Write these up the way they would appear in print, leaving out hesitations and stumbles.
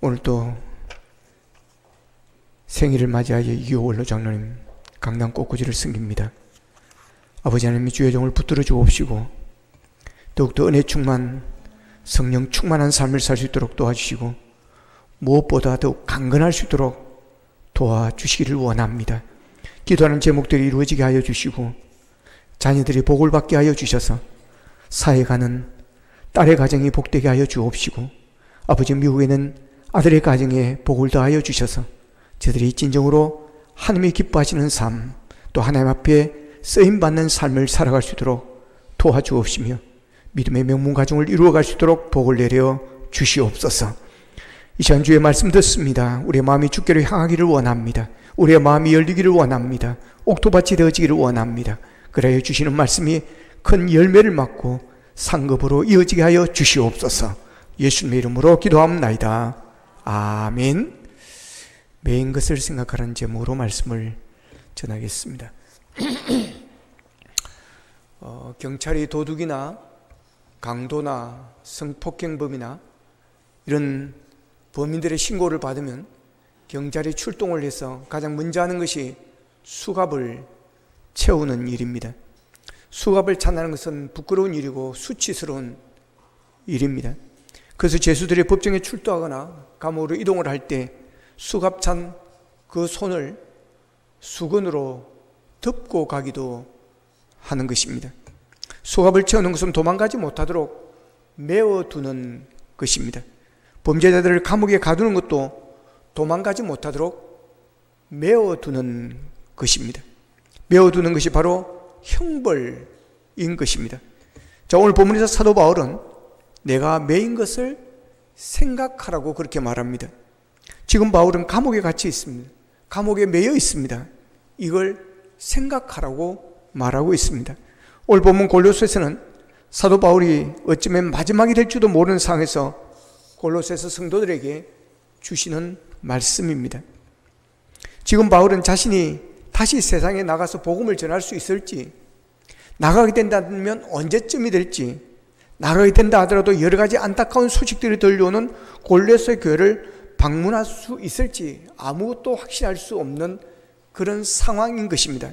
오늘도 생일을 맞이하여 이호원로 장로님 강남 꽃꽂이를 섬깁니다. 아버지 하나님이 주의 종을 붙들어 주옵시고 더욱더 은혜 충만 성령 충만한 삶을 살 수 있도록 도와주시고 무엇보다 더욱 강건할 수 있도록 도와주시기를 원합니다. 기도하는 제목들이 이루어지게 하여 주시고 자녀들이 복을 받게 하여 주셔서 사회가는 딸의 가정이 복되게 하여 주옵시고 아버지 미국에는 아들의 가정에 복을 더하여 주셔서 저들이 진정으로 하나님이 기뻐하시는 삶, 또 하나님 앞에 쓰임받는 삶을 살아갈 수 있도록 도와주옵시며 믿음의 명문 가정을 이루어갈 수 있도록 복을 내려 주시옵소서. 이 시간 주의 말씀 듣습니다. 우리의 마음이 주께로 향하기를 원합니다. 우리의 마음이 열리기를 원합니다. 옥토밭이 되어지기를 원합니다. 그래야 주시는 말씀이 큰 열매를 맺고 상급으로 이어지게 하여 주시옵소서. 예수님의 이름으로 기도합나이다. 아멘. 매인 것을 생각하라는 제목으로 말씀을 전하겠습니다. 경찰이 도둑이나 강도나 성폭행범이나 이런 범인들의 신고를 받으면 경찰이 출동을 해서 가장 먼저 하는 것이 수갑을 채우는 일입니다. 수갑을 찾는 것은 부끄러운 일이고 수치스러운 일입니다. 그래서 죄수들이 법정에 출두하거나 감옥으로 이동을 할 때 수갑 찬 그 손을 수건으로 덮고 가기도 하는 것입니다. 수갑을 채우는 것은 도망가지 못하도록 메워두는 것입니다. 범죄자들을 감옥에 가두는 것도 도망가지 못하도록 메워두는 것입니다. 메워두는 것이 바로 형벌인 것입니다. 자, 오늘 본문에서 사도 바울은 내가 매인 것을 생각하라고 그렇게 말합니다. 지금 바울은 감옥에 갇혀 있습니다. 감옥에 매여 있습니다. 이걸 생각하라고 말하고 있습니다. 오늘 본문 골로새서는 사도 바울이 어쩌면 마지막이 될지도 모르는 상황에서 골로새서 성도들에게 주시는 말씀입니다. 지금 바울은 자신이 다시 세상에 나가서 복음을 전할 수 있을지, 나가게 된다면 언제쯤이 될지, 나가게 된다 하더라도 여러 가지 안타까운 소식들이 들려오는 골로새 교회를 방문할 수 있을지 아무것도 확신할 수 없는 그런 상황인 것입니다.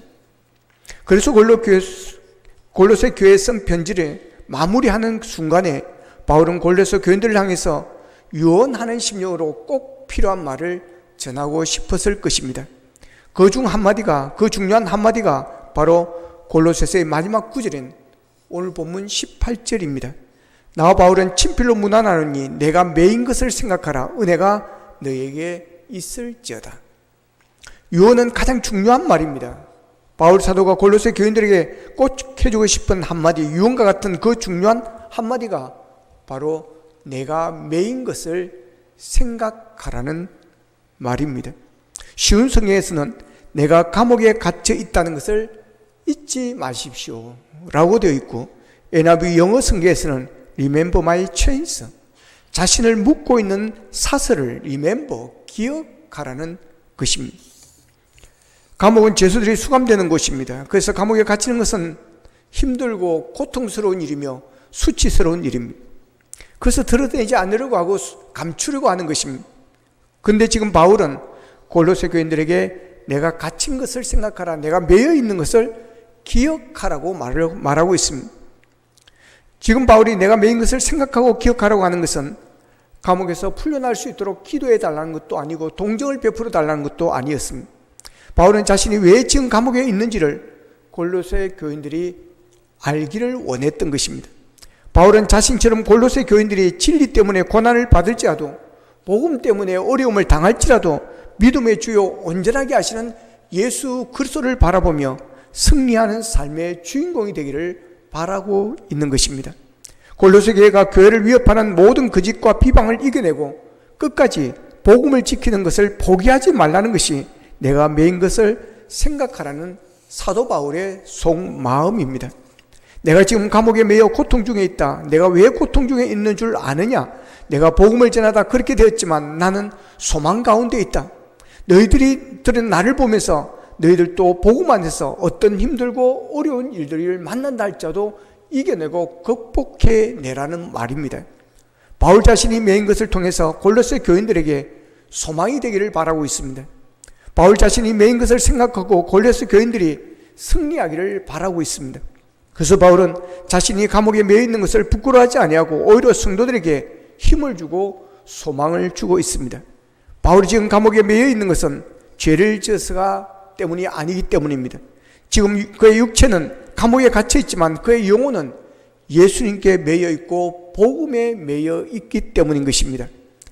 그래서 골로새 교회에 쓴 편지를 마무리하는 순간에 바울은 골로새 교인들을 향해서 유언하는 심령으로 꼭 필요한 말을 전하고 싶었을 것입니다. 그 중 한마디가, 그 중요한 한마디가 바로 골로새서의 마지막 구절인 오늘 본문 18절입니다. 나와 바울은 친필로 문안하노니 내가 매인 것을 생각하라. 은혜가 너에게 있을지어다. 유언은 가장 중요한 말입니다. 바울 사도가 골로새 교인들에게 꼭 해주고 싶은 한마디, 유언과 같은 그 중요한 한마디가 바로 내가 매인 것을 생각하라는 말입니다. 쉬운 성경에서는 내가 감옥에 갇혀 있다는 것을 잊지 마십시오 라고 되어 있고, NIV 영어 성경에서는 Remember my chains, 자신을 묶고 있는 사슬을 remember, 기억하라는 것입니다. 감옥은 죄수들이 수감되는 곳입니다. 그래서 감옥에 갇히는 것은 힘들고 고통스러운 일이며 수치스러운 일입니다. 그래서 드러내지 않으려고 하고 감추려고 하는 것입니다. 그런데 지금 바울은 골로새 교인들에게 내가 갇힌 것을 생각하라, 내가 매여 있는 것을 기억하라고 말하고 있습니다. 지금 바울이 내가 매인 것을 생각하고 기억하라고 하는 것은 감옥에서 풀려날 수 있도록 기도해 달라는 것도 아니고 동정을 베풀어 달라는 것도 아니었습니다. 바울은 자신이 왜 지금 감옥에 있는지를 골로새 교인들이 알기를 원했던 것입니다. 바울은 자신처럼 골로새 교인들이 진리 때문에 고난을 받을지라도, 복음 때문에 어려움을 당할지라도 믿음의 주요 온전하게 하시는 예수 그리스도를 바라보며 승리하는 삶의 주인공이 되기를 바라고 있는 것입니다. 골로새 교회가 교회를 위협하는 모든 거짓과 비방을 이겨내고 끝까지 복음을 지키는 것을 포기하지 말라는 것이 내가 매인 것을 생각하라는 사도 바울의 속마음입니다. 내가 지금 감옥에 매여 고통 중에 있다. 내가 왜 고통 중에 있는 줄 아느냐? 내가 복음을 전하다 그렇게 되었지만 나는 소망 가운데 있다. 너희들은 나를 보면서 너희들도 복음 안에서 어떤 힘들고 어려운 일들을 만난다 할지라도 이겨내고 극복해내라는 말입니다. 바울 자신이 매인 것을 통해서 골로새 교인들에게 소망이 되기를 바라고 있습니다. 바울 자신이 매인 것을 생각하고 골로새 교인들이 승리하기를 바라고 있습니다. 그래서 바울은 자신이 감옥에 매여 있는 것을 부끄러워하지 아니하고 오히려 성도들에게 힘을 주고 소망을 주고 있습니다. 바울이 지금 감옥에 매여 있는 것은 죄를 지어서가 때문이 아니기 때문입니다. 지금 그의 육체는 감옥에 갇혀 있지만 그의 영혼은 예수님께 매여 있고 복음에 매여 있기 때문인 것입니다.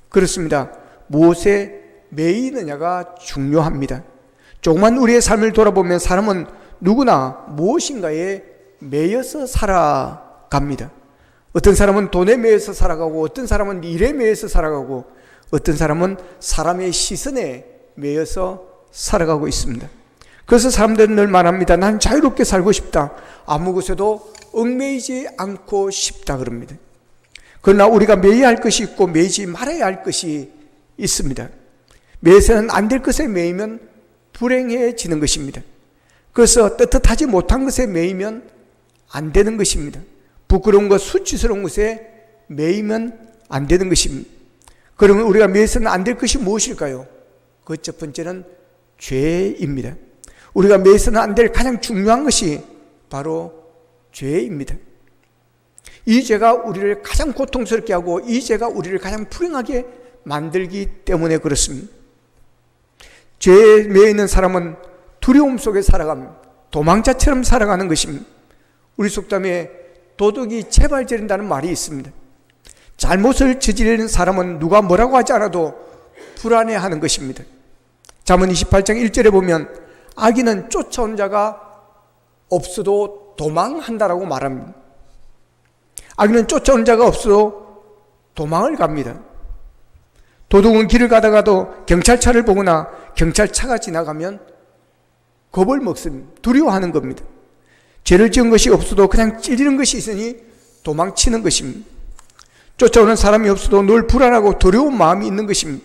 그렇습니다. 무엇에 매이느냐가 중요합니다. 조금만 우리의 삶을 돌아보면 사람은 누구나 무엇인가에 매여서 살아갑니다. 어떤 사람은 돈에 매여서 살아가고, 어떤 사람은 일에 매여서 살아가고, 어떤 사람은 사람의 시선에 매여서 살아가고 있습니다. 그래서 사람들은 늘 말합니다. 난 자유롭게 살고 싶다. 아무 곳에도 얽매이지 않고 싶다 그럽니다. 그러나 우리가 매여야 할 것이 있고 매이지 말아야 할 것이 있습니다. 매여서는 안 될 것에 매이면 불행해지는 것입니다. 그래서 떳떳하지 못한 것에 매이면 안 되는 것입니다. 부끄러운 것, 수치스러운 것에 매이면 안 되는 것입니다. 그러면 우리가 매여서는 안 될 것이 무엇일까요? 그 첫 번째는 죄입니다. 우리가 매여서는 안 될 가장 중요한 것이 바로 죄입니다. 이 죄가 우리를 가장 고통스럽게 하고 이 죄가 우리를 가장 불행하게 만들기 때문에 그렇습니다. 죄에 매여 있는 사람은 두려움 속에 살아갑니다. 도망자처럼 살아가는 것입니다. 우리 속담에 도둑이 재발 지른다는 말이 있습니다. 잘못을 저지르는 사람은 누가 뭐라고 하지 않아도 불안해하는 것입니다. 잠언 28장 1절에 보면 악인은 쫓아온 자가 없어도 도망한다라고 말합니다. 악인은 쫓아온 자가 없어도 도망을 갑니다. 도둑은 길을 가다가도 경찰차를 보거나 경찰차가 지나가면 겁을 먹습니다. 두려워하는 겁니다. 죄를 지은 것이 없어도 그냥 찔리는 것이 있으니 도망치는 것입니다. 쫓아오는 사람이 없어도 늘 불안하고 두려운 마음이 있는 것입니다.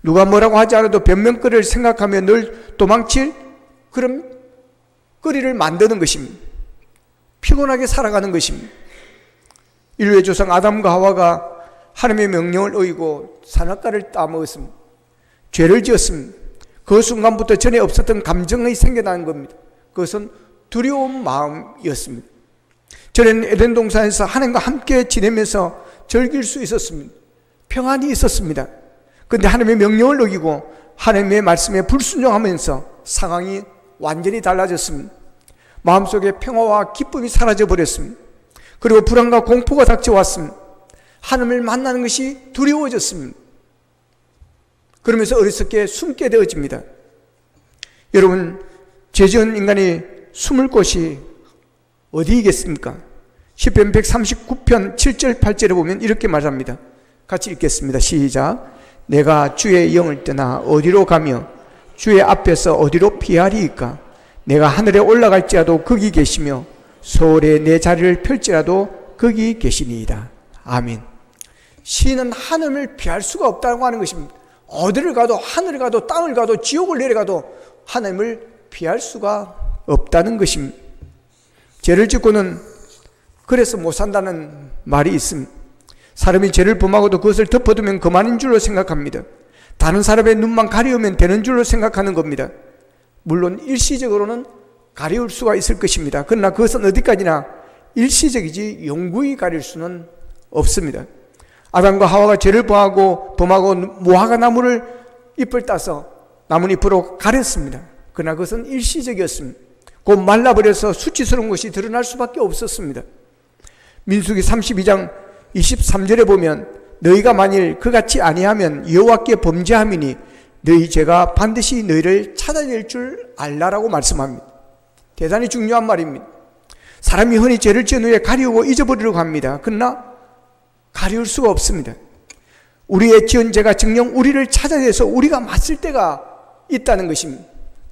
누가 뭐라고 하지 않아도 변명거리를 생각하며 늘 도망칠 그런 거리를 만드는 것입니다. 피곤하게 살아가는 것입니다. 인류의 조상 아담과 하와가 하나님의 명령을 어기고 선악과를 따먹었습니다. 죄를 지었습니다. 그 순간부터 전에 없었던 감정이 생겨나는 겁니다. 그것은 두려운 마음이었습니다. 전에는 에덴 동산에서 하나님과 함께 지내면서 즐길 수 있었습니다. 평안이 있었습니다. 그런데 하나님의 명령을 어기고 하나님의 말씀에 불순종하면서 상황이 완전히 달라졌습니다. 마음속에 평화와 기쁨이 사라져 버렸습니다. 그리고 불안과 공포가 닥쳐왔습니다. 하나님을 만나는 것이 두려워졌습니다. 그러면서 어리석게 숨게 되어집니다. 여러분, 죄 지은 인간이 숨을 곳이 어디이겠습니까? 시편 139편 7절 8절에 보면 이렇게 말합니다. 같이 읽겠습니다. 시작. 내가 주의 영을 떠나 어디로 가며 주의 앞에서 어디로 피하리이까? 내가 하늘에 올라갈지라도 거기 계시며 서울에 내 자리를 펼지라도 거기 계시니이다. 아멘. 시인은 하나님을 피할 수가 없다고 하는 것입니다. 어디를 가도, 하늘을 가도, 땅을 가도, 지옥을 내려가도 하나님을 피할 수가 없다는 것입니다. 죄를 짓고는 그래서 못 산다는 말이 있습니다. 사람이 죄를 범하고도 그것을 덮어두면 그만인 줄로 생각합니다. 다른 사람의 눈만 가리우면 되는 줄로 생각하는 겁니다. 물론 일시적으로는 가리울 수가 있을 것입니다. 그러나 그것은 어디까지나 일시적이지 영구히 가릴 수는 없습니다. 아담과 하와가 죄를 범하고 무화과 나무를 잎을 따서 나뭇잎으로 가렸습니다. 그러나 그것은 일시적이었습니다. 곧 말라버려서 수치스러운 것이 드러날 수밖에 없었습니다. 민수기 32장 23절에 보면 너희가 만일 그같이 아니하면 여호와께 범죄함이니 너희 죄가 반드시 너희를 찾아낼 줄 알라라고 말씀합니다. 대단히 중요한 말입니다. 사람이 흔히 죄를 지은 후에 가리우고 잊어버리려고 합니다. 그러나 가리울 수가 없습니다. 우리의 지은 죄가 정녕 우리를 찾아내서 우리가 맞을 때가 있다는 것입니다.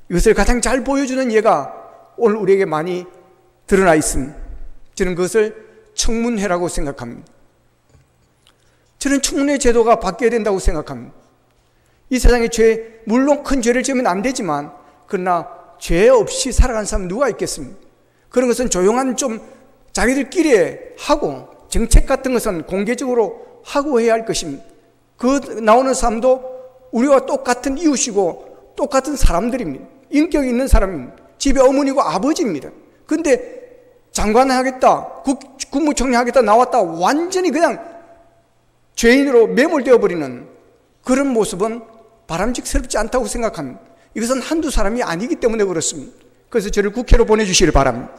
이것을 가장 잘 보여주는 예가 오늘 우리에게 많이 드러나 있습니다. 저는 그것을 청문회라고 생각합니다. 저는 청문회 제도가 바뀌어야 된다고 생각합니다. 이 세상에 물론 큰 죄를 지으면 안 되지만 그러나 죄 없이 살아가는 사람 누가 있겠습니까? 그런 것은 조용한 좀 자기들끼리 하고 정책 같은 것은 공개적으로 하고 해야 할 것입니다. 그 나오는 사람도 우리와 똑같은 이웃이고 똑같은 사람들입니다. 인격이 있는 사람입니다. 집에 어머니고 아버지입니다. 근데 장관 하겠다, 국무총리 하겠다 나왔다 완전히 그냥 죄인으로 매몰되어 버리는 그런 모습은 바람직스럽지 않다고 생각합니다. 이것은 한두 사람이 아니기 때문에 그렇습니다. 그래서 저를 국회로 보내주시길 바랍니다.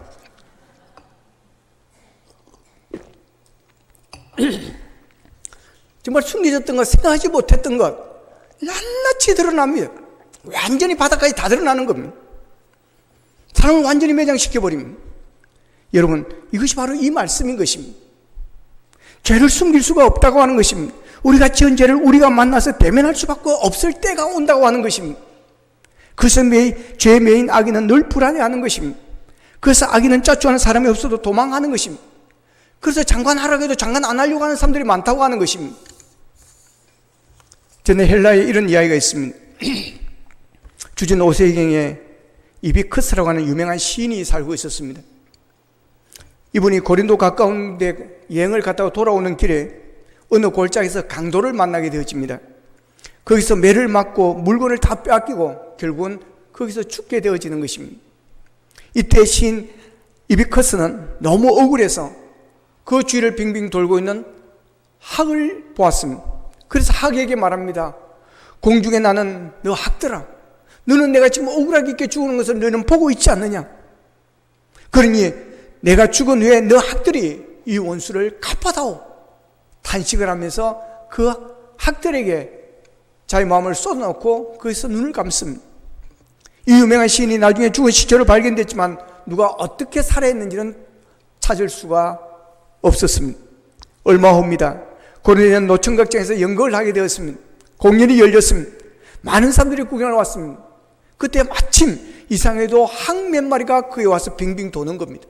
정말 숨겨졌던 것, 생각하지 못했던 것 낱낱이 드러납니다. 완전히 바닥까지 다 드러나는 겁니다. 사람을 완전히 매장시켜버립니다. 여러분, 이것이 바로 이 말씀인 것입니다. 죄를 숨길 수가 없다고 하는 것입니다. 우리가 지은 죄를 우리가 만나서 대면할 수밖에 없을 때가 온다고 하는 것입니다. 그래서 죄의 메인 악인은 늘 불안해하는 것입니다. 그래서 악인은 짜투하는 사람이 없어도 도망하는 것입니다. 그래서 장관하라고 해도 장관 안 하려고 하는 사람들이 많다고 하는 것입니다. 전에 헬라에 이런 이야기가 있습니다. 주전 5세경에 이비크스라고 하는 유명한 시인이 살고 있었습니다. 이분이 고린도 가까운 데 여행을 갔다가 돌아오는 길에 어느 골짜기에서 강도를 만나게 되어집니다. 거기서 매를 맞고 물건을 다 빼앗기고 결국은 거기서 죽게 되어지는 것입니다. 이때 시인 이비커스는 너무 억울해서 그 주위를 빙빙 돌고 있는 학을 보았습니다. 그래서 학에게 말합니다. 공중에 나는 너 학들아, 너는 내가 지금 억울하게 있게 죽는 것을 너는 보고 있지 않느냐? 그러니 내가 죽은 후에 너 학들이 이 원수를 갚아다오. 탄식을 하면서 그 학들에게 자기 마음을 쏟아놓고 거기서 눈을 감습니다. 이 유명한 시인이 나중에 죽은 시체로 발견됐지만 누가 어떻게 살해했는지는 찾을 수가 없었습니다. 얼마 후입니다. 고린도는 노천각장에서 연극을 하게 되었습니다. 공연이 열렸습니다. 많은 사람들이 구경을 왔습니다. 그때 마침 이상해도 학 몇 마리가 그에 와서 빙빙 도는 겁니다.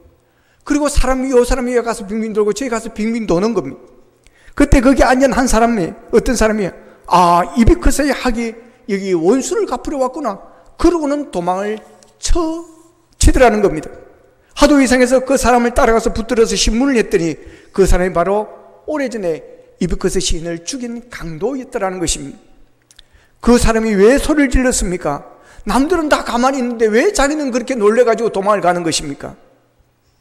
그리고 요 사람이 가서 빙빙 돌고 저기 가서 빙빙 도는 겁니다. 그때 거기 앉은 한 사람이, 어떤 사람이, 아, 이비크스의 학이 여기 원수를 갚으러 왔구나. 그러고는 도망을 치더라는 겁니다. 하도 이상해서 그 사람을 따라가서 붙들어서 신문을 했더니 그 사람이 바로 오래전에 이비크스 시인을 죽인 강도였더라는 것입니다. 그 사람이 왜 소리를 질렀습니까? 남들은 다 가만히 있는데 왜 자기는 그렇게 놀래가지고 도망을 가는 것입니까?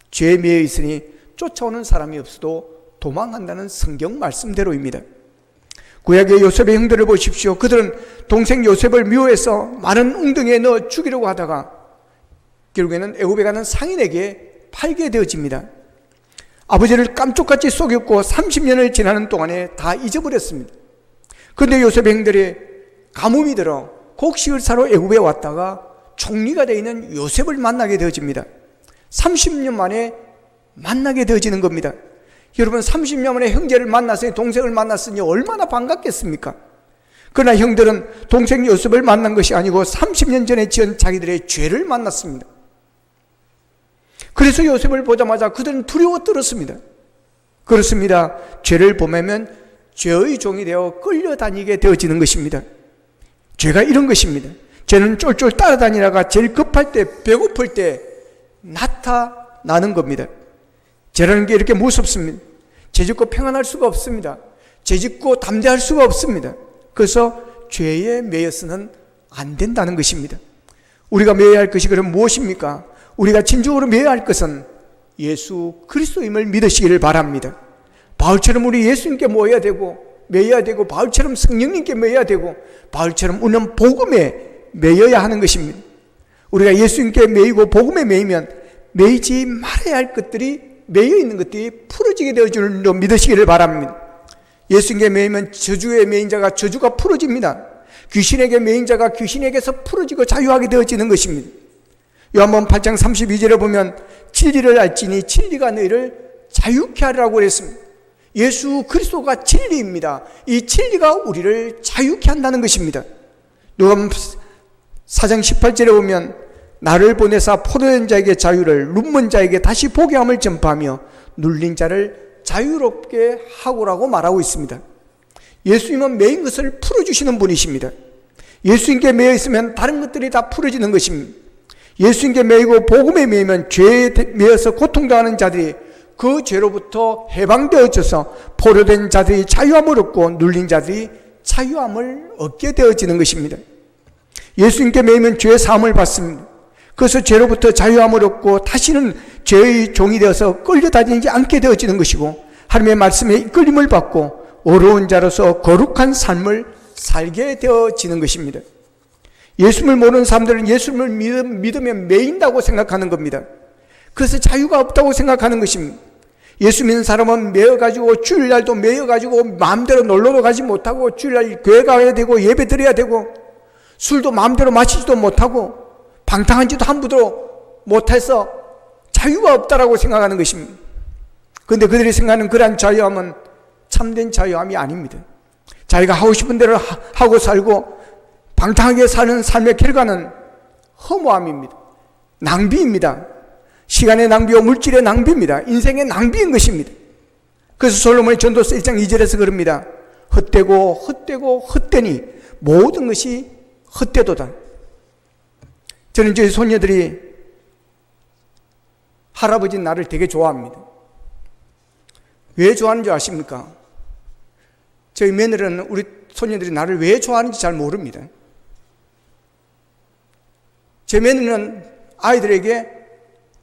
죄에 매여 있으니 쫓아오는 사람이 없어도 도망한다는 성경 말씀대로입니다. 구약의 요셉의 형들을 보십시오. 그들은 동생 요셉을 미워해서 많은 웅덩이에 넣어 죽이려고 하다가 결국에는 애굽에 가는 상인에게 팔게 되어집니다. 아버지를 깜짝같이 속였고 30년을 지나는 동안에 다 잊어버렸습니다. 그런데 요셉의 형들이 가뭄이 들어 곡식을 사러 애굽에 왔다가 총리가 되어 있는 요셉을 만나게 되어집니다. 30년 만에 만나게 되어지는 겁니다. 여러분, 30년 만에 형제를 만났으니, 동생을 만났으니 얼마나 반갑겠습니까? 그러나 형들은 동생 요셉을 만난 것이 아니고 30년 전에 지은 자기들의 죄를 만났습니다. 그래서 요셉을 보자마자 그들은 두려워 떨었습니다. 그렇습니다. 죄를 범하면 죄의 종이 되어 끌려다니게 되어지는 것입니다. 죄가 이런 것입니다. 죄는 쫄쫄 따라다니다가 제일 급할 때, 배고플 때 나타나는 겁니다. 죄라는 게 이렇게 무섭습니다. 죄 짓고 평안할 수가 없습니다. 죄 짓고 담대할 수가 없습니다. 그래서 죄에 매여서는 안 된다는 것입니다. 우리가 매여야 할 것이 그럼 무엇입니까? 우리가 진정으로 매여야 할 것은 예수 그리스도임을 믿으시기를 바랍니다. 바울처럼 우리 예수님께 모여야 되고, 매여야 되고, 바울처럼 성령님께 매여야 되고, 바울처럼 우리는 복음에 매여야 하는 것입니다. 우리가 예수님께 매이고 복음에 매이면 매이지 말아야 할 것들이, 매여 있는 것들이 풀어지게 되어주는 줄 믿으시기를 바랍니다. 예수님께 매이면 저주에 매인 자가 저주가 풀어집니다. 귀신에게 매인 자가 귀신에게서 풀어지고 자유하게 되어지는 것입니다. 요한복음 8장 32절에 보면 진리를 알지니 진리가 너희를 자유케 하리라고 그랬습니다. 예수 그리스도가 진리입니다. 이 진리가 우리를 자유케 한다는 것입니다. 요한복음 4장 18절에 보면 나를 보내사 포로된 자에게 자유를, 눈먼 자에게 다시 보게 함을 전파하며 눌린 자를 자유롭게 하고라고 말하고 있습니다. 예수님은 매인 것을 풀어주시는 분이십니다. 예수님께 매여 있으면 다른 것들이 다 풀어지는 것입니다. 예수님께 매이고 복음에 매이면 죄에 매여서 고통당하는 자들이 그 죄로부터 해방되어져서 포로된 자들이 자유함을 얻고 눌린 자들이 자유함을 얻게 되어지는 것입니다. 예수님께 매이면 죄의 사함을 받습니다. 그래서 죄로부터 자유함을 얻고 다시는 죄의 종이 되어서 끌려다니지 않게 되어지는 것이고, 하나님의 말씀에 이끌림을 받고 어려운 자로서 거룩한 삶을 살게 되어지는 것입니다. 예수를 모르는 사람들은 예수를 믿으면 매인다고 생각하는 겁니다. 그래서 자유가 없다고 생각하는 것입니다. 예수 믿는 사람은 매여가지고 주일날도 매여가지고 마음대로 놀러도 가지 못하고 주일날 교회 가야 되고 예배 드려야 되고 술도 마음대로 마시지도 못하고 방탕한 짓도 함부로 못해서 자유가 없다라고 생각하는 것입니다. 그런데 그들이 생각하는 그러한 자유함은 참된 자유함이 아닙니다. 자기가 하고 싶은 대로 하고 살고 방탕하게 사는 삶의 결과는 허무함입니다. 낭비입니다. 시간의 낭비와 물질의 낭비입니다. 인생의 낭비인 것입니다. 그래서 솔로몬의 전도서 1장 2절에서 그럽니다. 헛되고 헛되고 헛되니 모든 것이 헛되도다. 저는 저희 손녀들이 할아버지 나를 되게 좋아합니다. 왜 좋아하는 줄 아십니까? 저희 며느리는 우리 손녀들이 나를 왜 좋아하는지 잘 모릅니다. 제 며느리는 아이들에게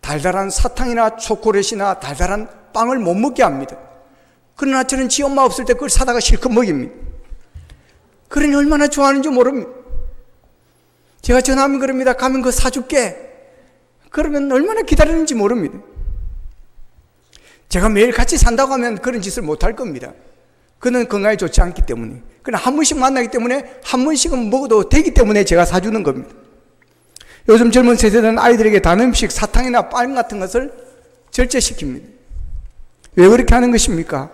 달달한 사탕이나 초콜릿이나 달달한 빵을 못 먹게 합니다. 그러나 저는 지 엄마 없을 때 그걸 사다가 실컷 먹입니다. 그러니 얼마나 좋아하는지 모릅니다. 제가 전화하면 그럽니다. 가면 그거 사줄게. 그러면 얼마나 기다리는지 모릅니다. 제가 매일 같이 산다고 하면 그런 짓을 못할 겁니다. 그는 건강에 좋지 않기 때문에. 그러나 한 번씩 만나기 때문에 한 번씩은 먹어도 되기 때문에 제가 사주는 겁니다. 요즘 젊은 세대는 아이들에게 단 음식, 사탕이나 빵 같은 것을 절제시킵니다. 왜 그렇게 하는 것입니까?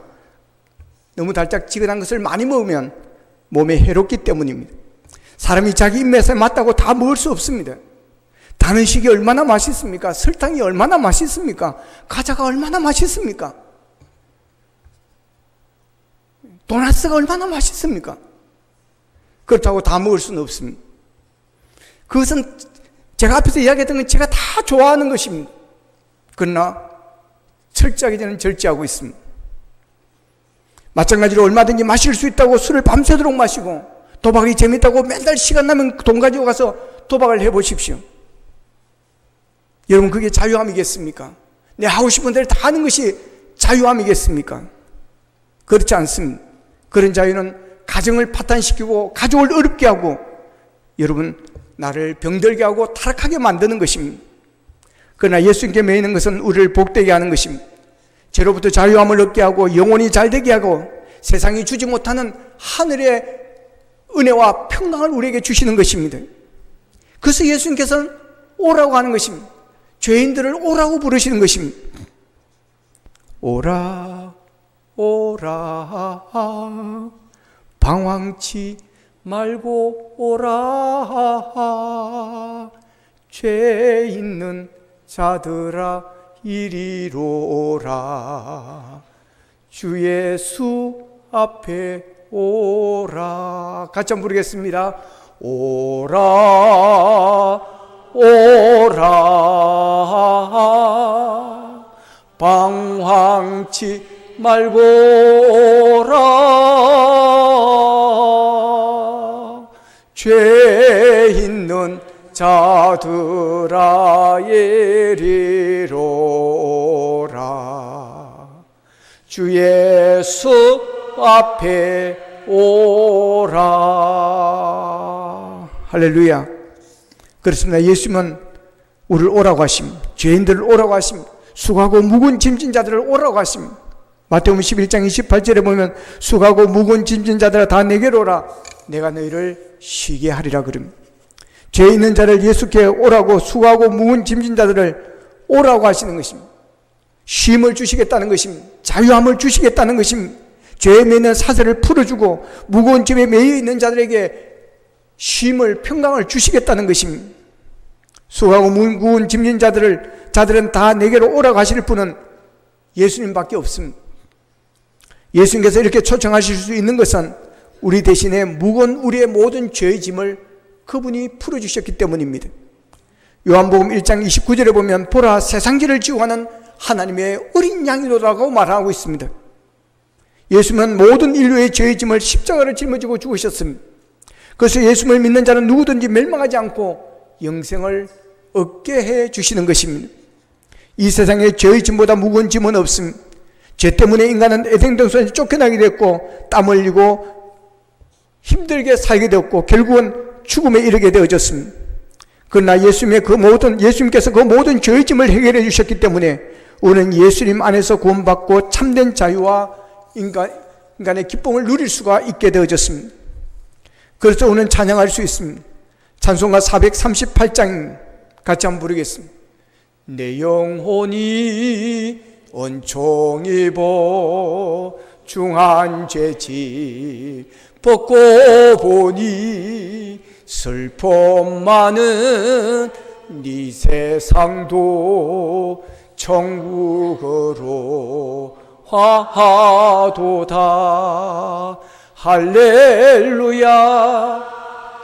너무 달짝지근한 것을 많이 먹으면 몸에 해롭기 때문입니다. 사람이 자기 입맛에 맞다고 다 먹을 수 없습니다. 단 음식이 얼마나 맛있습니까? 설탕이 얼마나 맛있습니까? 과자가 얼마나 맛있습니까? 도넛가 얼마나 맛있습니까? 그렇다고 다 먹을 수는 없습니다. 그것은 제가 앞에서 이야기했던 건 제가 다 좋아하는 것입니다. 그러나 철저하게 저는 절제하고 있습니다. 마찬가지로 얼마든지 마실 수 있다고 술을 밤새도록 마시고 도박이 재밌다고 맨날 시간 나면 돈 가지고 가서 도박을 해보십시오. 여러분, 그게 자유함이겠습니까? 내 하고 싶은 대로 다 하는 것이 자유함이겠습니까? 그렇지 않습니다. 그런 자유는 가정을 파탄시키고 가족을 어렵게 하고 여러분 나를 병들게 하고 타락하게 만드는 것입니다. 그러나 예수님께 매이는 것은 우리를 복되게 하는 것입니다. 죄로부터 자유함을 얻게 하고 영혼이 잘되게 하고 세상이 주지 못하는 하늘의 은혜와 평강을 우리에게 주시는 것입니다. 그래서 예수님께서는 오라고 하는 것입니다. 죄인들을 오라고 부르시는 것입니다. 오라 오라 방황치 말고 오라 죄 있는 자들아 이리로 오라 주 예수 앞에 오라. 같이 한번 부르겠습니다. 오라 오라 방황치 말고 오라 죄 있는 자들아 이리로 오라 주 예수 앞에 오라. 할렐루야. 그렇습니다. 예수님은 우리를 오라고 하십니다. 죄인들을 오라고 하십니다. 수고하고 무거운 짐진 자들을 오라고 하십니다. 마태복음 11장 28절에 보면 수고하고 무거운 짐진 자들아 다 내게로 오라 내가 너희를 쉬게 하리라 그럽니다. 죄 있는 자를 예수께 오라고 수고하고 무거운 짐진 자들을 오라고 하시는 것입니다. 쉼을 주시겠다는 것입니다. 자유함을 주시겠다는 것입니다. 죄에 매는 사슬을 풀어주고 무거운 짐에 매여 있는 자들에게 쉼을 평강을 주시겠다는 것입니다. 수고하고 무거운 짐진 자들은 다 내게로 오라고 하실 분은 예수님밖에 없습니다. 예수님께서 이렇게 초청하실 수 있는 것은 우리 대신에 무거운 우리의 모든 죄의 짐을 그분이 풀어주셨기 때문입니다. 요한복음 1장 29절에 보면 보라 세상지를 지고 가는 하나님의 어린 양이로라고 말하고 있습니다. 예수님은 모든 인류의 죄의 짐을 십자가를 짊어지고 죽으셨습니다. 그래서 예수님을 믿는 자는 누구든지 멸망하지 않고 영생을 얻게 해 주시는 것입니다. 이 세상에 죄의 짐보다 무거운 짐은 없습니다. 죄 때문에 인간은 에덴 동산에 쫓겨나게 됐고 땀 흘리고 힘들게 살게 되었고 결국은 죽음에 이르게 되어졌습니다. 그러나 예수님께서 그 모든 죄의 짐을 해결해 주셨기 때문에 우리는 예수님 안에서 구원받고 참된 자유와 인간의 기쁨을 누릴 수가 있게 되어졌습니다. 그래서 우리는 찬양할 수 있습니다. 찬송가 438장 같이 한번 부르겠습니다. 내 영혼이 은총 입어 중한 죄지 벗고 보니 슬픔 많은 네 세상도 천국으로 화하도다. 할렐루야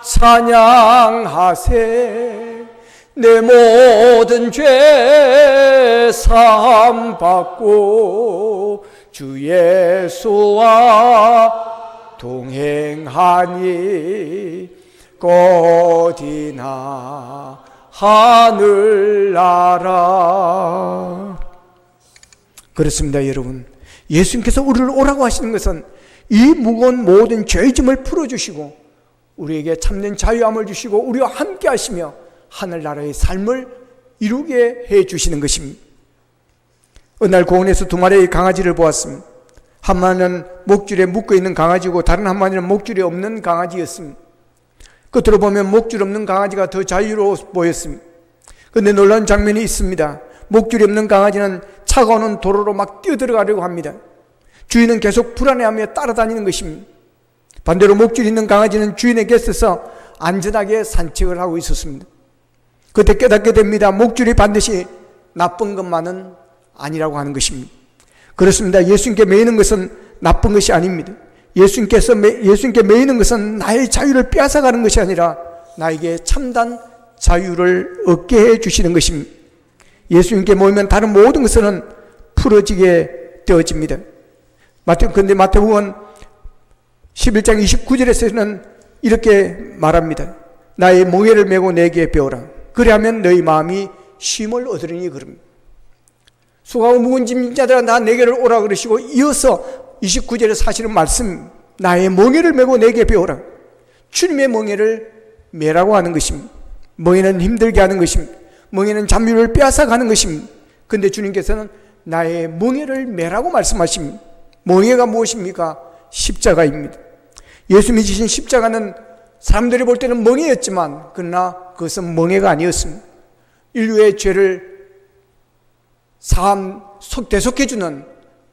찬양하세. 내 모든 죄 사함 받고 주 예수와 동행하니 어디나 하늘나라. 그렇습니다, 여러분. 예수님께서 우리를 오라고 하시는 것은 이 무거운 모든 죄의 짐을 풀어주시고 우리에게 참된 자유함을 주시고 우리와 함께 하시며 하늘나라의 삶을 이루게 해 주시는 것입니다. 어느 날 공원에서 두 마리의 강아지를 보았습니다. 한 마리는 목줄에 묶어있는 강아지고 다른 한 마리는 목줄이 없는 강아지였습니다. 끝으로 보면 목줄 없는 강아지가 더 자유로워 보였습니다. 그런데 놀라운 장면이 있습니다. 목줄이 없는 강아지는 차가운 도로로 막 뛰어들어가려고 합니다. 주인은 계속 불안해하며 따라다니는 것입니다. 반대로 목줄이 있는 강아지는 주인의 곁에서 안전하게 산책을 하고 있었습니다. 그때 깨닫게 됩니다. 목줄이 반드시 나쁜 것만은 아니라고 하는 것입니다. 그렇습니다. 예수님께 매이는 것은 나쁜 것이 아닙니다. 예수님께 매이는 것은 나의 자유를 빼앗아가는 것이 아니라 나에게 참단 자유를 얻게 해 주시는 것입니다. 예수님께 모이면 다른 모든 것은 풀어지게 되어집니다. 그런데 마태복음 11장 29절에서는 이렇게 말합니다. 나의 멍에를 메고 내게 배우라. 그리하면 너희 마음이 쉼을 얻으리니 그럽니다. 수고하고 무거운 짐진 자들아 나 내게로 오라 그러시고 이어서 29절에 사실은 말씀, 나의 멍에를 메고 내게 배우라. 주님의 멍에를 메라고 하는 것입니다. 멍에는 힘들게 하는 것입니다. 멍에는 자유를 빼앗아가는 것입니다. 그런데 주님께서는 나의 멍에를 메라고 말씀하십니다. 멍에가 무엇입니까? 십자가입니다. 예수님이 지신 십자가는 사람들이 볼 때는 멍에였지만 그러나 그것은 멍에가 아니었습니다. 인류의 죄를 대속해주는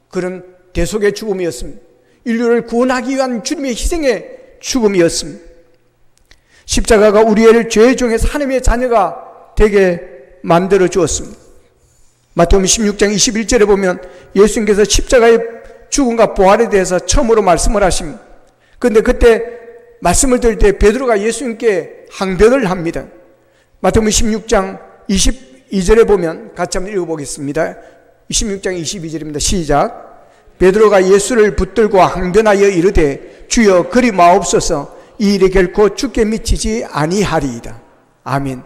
그런 대속의 죽음이었습니다. 인류를 구원하기 위한 주님의 희생의 죽음이었습니다. 십자가가 우리를 죄의 종에서 하나님의 자녀가 되게 만들어 주었습니다. 마태복음 16장 21절에 보면 예수님께서 십자가의 죽음과 부활에 대해서 처음으로 말씀을 하십니다. 그런데 그때 말씀을 들을 때 베드로가 예수님께 항변을 합니다. 마태복음 16장 22절에 보면 같이 한번 읽어보겠습니다. 26장 22절입니다. 시작. 베드로가 예수를 붙들고 항변하여 이르되 주여 그리 마옵소서 이 일이 결코 주께 미치지 아니하리이다. 아멘.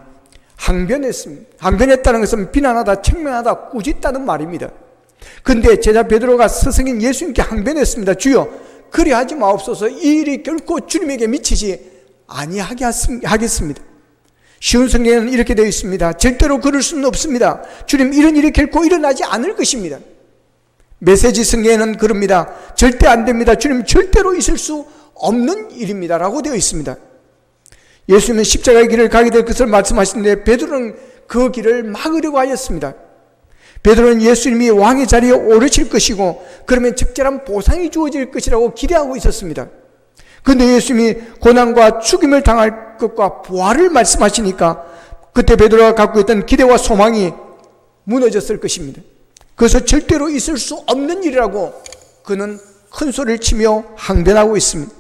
항변했습니다. 항변했다는 것은 비난하다, 책망하다, 꾸짖다는 말입니다. 그런데 제자 베드로가 스승인 예수님께 항변했습니다. 주여 그리하지 마옵소서 이 일이 결코 주님에게 미치지 아니하게 하겠습니다. 쉬운 성경에는 이렇게 되어 있습니다. 절대로 그럴 수는 없습니다. 주님 이런 일이 결코 일어나지 않을 것입니다. 메시지 성경에는 그럽니다. 절대 안 됩니다. 주님 절대로 있을 수 없는 일입니다 라고 되어 있습니다. 예수님은 십자가의 길을 가게 될 것을 말씀하시는데 베드로는 그 길을 막으려고 하였습니다. 베드로는 예수님이 왕의 자리에 오르실 것이고 그러면 적절한 보상이 주어질 것이라고 기대하고 있었습니다. 그런데 예수님이 고난과 죽임을 당할 것과 부활을 말씀하시니까 그때 베드로가 갖고 있던 기대와 소망이 무너졌을 것입니다. 그래서 절대로 있을 수 없는 일이라고 그는 큰 소리를 치며 항변하고 있습니다.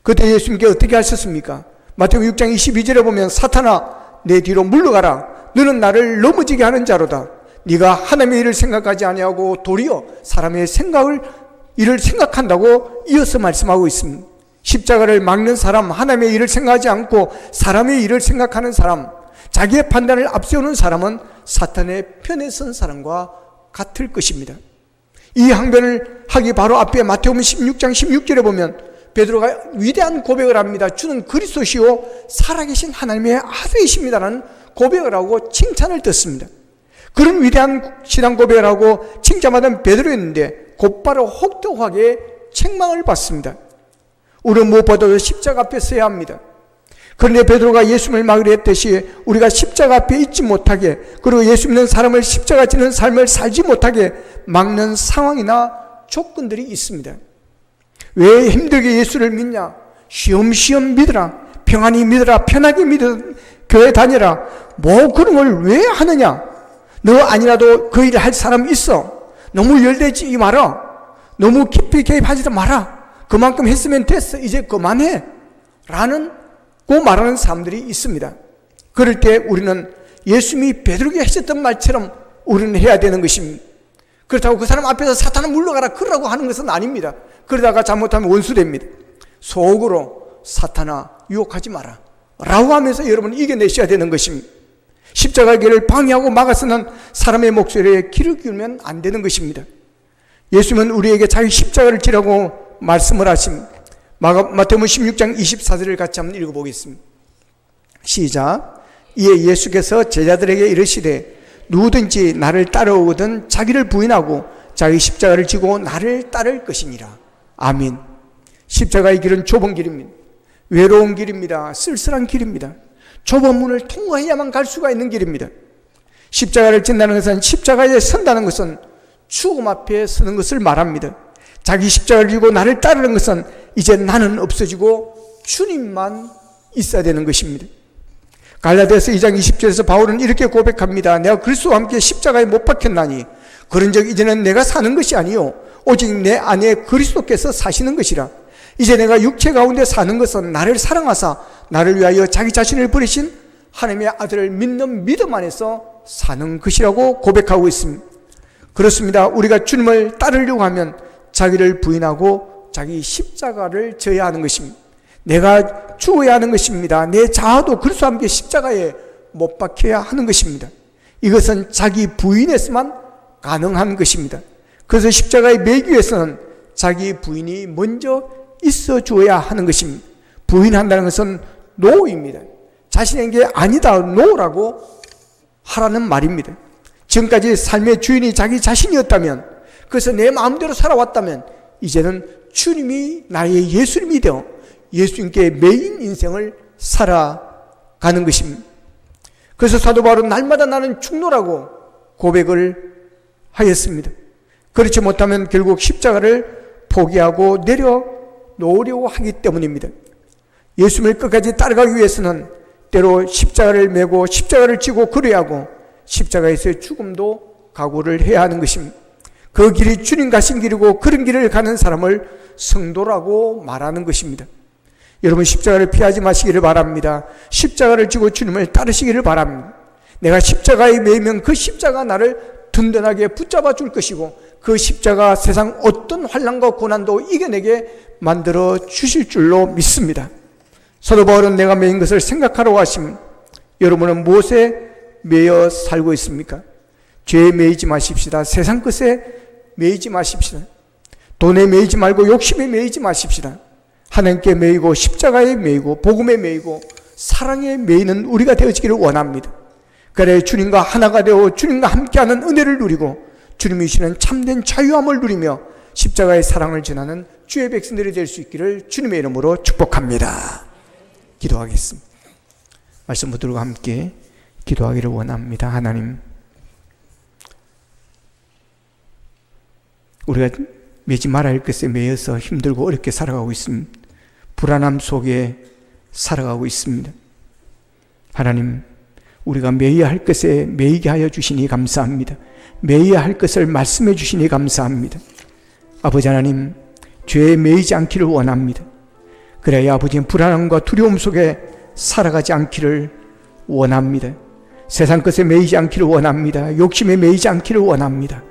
그때 예수님께 어떻게 하셨습니까? 마태복음 6장 22절에 보면 사탄아 내 뒤로 물러가라. 너는 나를 넘어지게 하는 자로다. 네가 하나님의 일을 생각하지 아니하고 도리어 사람의 일을 생각한다고 이어서 말씀하고 있습니다. 십자가를 막는 사람, 하나님의 일을 생각하지 않고 사람의 일을 생각하는 사람, 자기의 판단을 앞세우는 사람은 사탄의 편에 선 사람과 같을 것입니다. 이 항변을 하기 바로 앞에 마태복음 16장 16절에 보면 베드로가 위대한 고백을 합니다. 주는 그리스도시요 살아계신 하나님의 아들이십니다라는 고백을 하고 칭찬을 듣습니다. 그런 위대한 신앙 고백을 하고 칭찬받은 베드로였는데 곧바로 혹독하게 책망을 받습니다. 우리는 무엇보다도 십자가 앞에 서야 합니다. 그런데 베드로가 예수님을 막으려 했듯이 우리가 십자가 앞에 있지 못하게, 그리고 예수 믿는 사람을 십자가 지는 삶을 살지 못하게 막는 상황이나 조건들이 있습니다. 왜 힘들게 예수를 믿냐? 쉬엄쉬엄 믿으라, 평안히 믿으라, 편하게 믿으라, 교회 다니라. 뭐 그런 걸 왜 하느냐? 너 아니라도 그 일을 할 사람 있어. 너무 열대지 마라. 너무 깊이 개입하지도 마라. 그만큼 했으면 됐어. 이제 그만해. 라는 고 말하는 사람들이 있습니다. 그럴 때 우리는 예수님이 베드로에게 하셨던 말처럼 우리는 해야 되는 것입니다. 그렇다고 그 사람 앞에서 사탄은 물러가라 그러라고 하는 것은 아닙니다. 그러다가 잘못하면 원수됩니다. 속으로 사탄아 유혹하지 마라 라고 하면서 여러분은 이겨내셔야 되는 것입니다. 십자가의 길을 방해하고 막아서는 사람의 목소리에 귀를 기울이면 안 되는 것입니다. 예수님은 우리에게 자기 십자가를 지라고 말씀을 하십니다. 마태복음 16장 24절을 같이 한번 읽어보겠습니다. 시작. 이에 예수께서 제자들에게 이르시되 누구든지 나를 따라오거든 자기를 부인하고 자기 십자가를 지고 나를 따를 것이니라. 아멘. 십자가의 길은 좁은 길입니다. 외로운 길입니다. 쓸쓸한 길입니다. 좁은 문을 통과해야만 갈 수가 있는 길입니다. 십자가를 진다는 것은, 십자가에 선다는 것은 죽음 앞에 서는 것을 말합니다. 자기 십자가를 지고 나를 따르는 것은 이제 나는 없어지고 주님만 있어야 되는 것입니다. 갈라디아서 2장 20절에서 바울은 이렇게 고백합니다. 내가 그리스도와 함께 십자가에 못 박혔나니 그런즉 이제는 내가 사는 것이 아니요 오직 내 안에 그리스도께서 사시는 것이라. 이제 내가 육체 가운데 사는 것은 나를 사랑하사 나를 위하여 자기 자신을 버리신 하나님의 아들을 믿는 믿음 안에서 사는 것이라고 고백하고 있습니다. 그렇습니다. 우리가 주님을 따르려고 하면 자기를 부인하고 자기 십자가를 져야 하는 것입니다. 내가 죽어야 하는 것입니다. 내 자아도 그리스도와 함께 십자가에 못 박혀야 하는 것입니다. 이것은 자기 부인에서만 가능한 것입니다. 그래서 십자가에 매기 위해서는 자기 부인이 먼저 있어 주어야 하는 것입니다. 부인한다는 것은 노입니다. 자신에게 아니다, 노라고 하라는 말입니다. 지금까지 삶의 주인이 자기 자신이었다면, 그래서 내 마음대로 살아왔다면 이제는 주님이 나의 예수님이 되어 예수님께 매인 인생을 살아가는 것입니다. 그래서 사도 바울은 날마다 나는 죽노라고 고백을 하였습니다. 그렇지 못하면 결국 십자가를 포기하고 내려놓으려고 하기 때문입니다. 예수님을 끝까지 따라가기 위해서는 때로 십자가를 메고 십자가를 지고 걸어야 하고 십자가에서의 죽음도 각오를 해야 하는 것입니다. 그 길이 주님 가신 길이고 그런 길을 가는 사람을 성도라고 말하는 것입니다. 여러분 십자가를 피하지 마시기를 바랍니다. 십자가를 지고 주님을 따르시기를 바랍니다. 내가 십자가에 매이면 그 십자가 나를 든든하게 붙잡아 줄 것이고 그 십자가 세상 어떤 환난과 고난도 이겨내게 만들어 주실 줄로 믿습니다. 사도 바울은 내가 매인 것을 생각하라고 하십니다. 여러분은 무엇에 매여 살고 있습니까? 죄에 매이지 마십시다. 세상 것에 매이지 마십시다. 돈에 매이지 말고 욕심에 매이지 마십시다. 하나님께 매이고 십자가에 매이고 복음에 매이고 사랑에 매이는 우리가 되어지기를 원합니다. 그래 주님과 하나가 되어 주님과 함께하는 은혜를 누리고 주님이 주시는 참된 자유함을 누리며 십자가의 사랑을 전하는 주의 백성들이 될 수 있기를 주님의 이름으로 축복합니다. 기도하겠습니다. 말씀 붙들고 함께 기도하기를 원합니다. 하나님, 우리가 매지 말아야 할 것에 매여서 힘들고 어렵게 살아가고 있습니다. 불안함 속에 살아가고 있습니다. 하나님, 우리가 매여야 할 것에 매이게 하여 주시니 감사합니다. 매여야 할 것을 말씀해 주시니 감사합니다. 아버지 하나님, 죄에 매이지 않기를 원합니다. 그래야 아버지는 불안함과 두려움 속에 살아가지 않기를 원합니다. 세상 것에 매이지 않기를 원합니다. 욕심에 매이지 않기를 원합니다.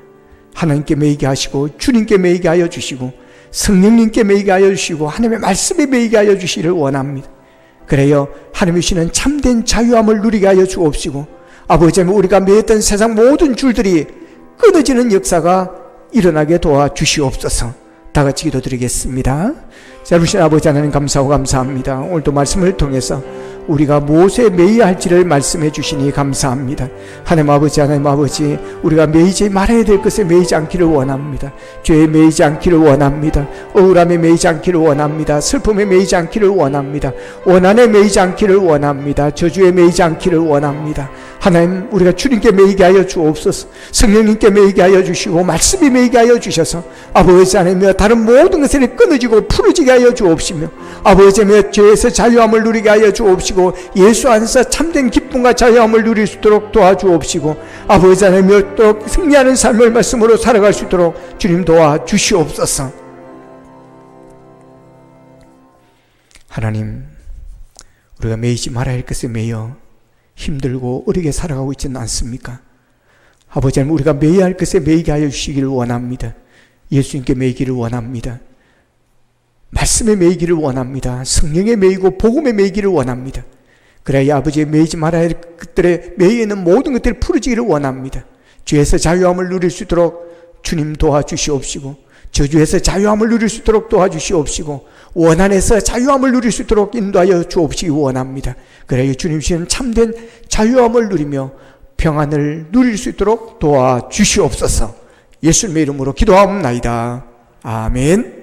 하나님께 매이게 하시고 주님께 매이게 하여 주시고 성령님께 매이게 하여 주시고 하나님의 말씀에 매이게 하여 주시기를 원합니다. 그래요 하나님이 주시는 참된 자유함을 누리게 하여 주옵시고 아버지 하나님 우리가 매였던 세상 모든 줄들이 끊어지는 역사가 일어나게 도와주시옵소서. 다같이 기도드리겠습니다. 자, 우리 아버지 하나님 감사하고 감사합니다. 오늘도 말씀을 통해서 우리가 무엇에 매여야 할지를 말씀해 주시니 감사합니다. 하나님 아버지 우리가 매이지 말아야 될 것에 매이지 않기를 원합니다. 죄에 매이지 않기를 원합니다. 억울함에 매이지 않기를 원합니다. 슬픔에 매이지 않기를 원합니다. 원한에 매이지 않기를 원합니다. 저주에 매이지 않기를 원합니다. 하나님 우리가 주님께 매이게 하여 주옵소서. 성령님께 매이게 하여 주시고 말씀이 매이게 하여 주셔서 아버지 하나님 다른 모든 것을 끊어지고 풀어지게 하여 주옵시며 아버지 하나님 죄에서 자유함을 누리게 하여 주옵시고 예수 안에서 참된 기쁨과 자유함을 누릴 수 있도록 도와주옵시고 아버지 하나님 또 승리하는 삶을 말씀으로 살아갈 수 있도록 주님 도와주시옵소서. 하나님 우리가 매이지 말아야 할 것에 매여 힘들고 어렵게 살아가고 있지는 않습니까? 아버지 하나님 우리가 매여야 할 것에 매이게 하여 주시기를 원합니다. 예수님께 매이기를 원합니다. 말씀에 매이기를 원합니다. 성령에 매이고 복음에 매이기를 원합니다. 그래야 아버지의 매이지 말아야 할 것들에 매여 있는 모든 것들이 풀어지기를 원합니다. 죄에서 자유함을 누릴 수 있도록 주님 도와주시옵시고 저주에서 자유함을 누릴 수 있도록 도와주시옵시고 원한에서 자유함을 누릴 수 있도록 인도하여 주옵시기 원합니다. 그래야 주님 주시는 참된 자유함을 누리며 평안을 누릴 수 있도록 도와주시옵소서. 예수님의 이름으로 기도하옵나이다. 아멘.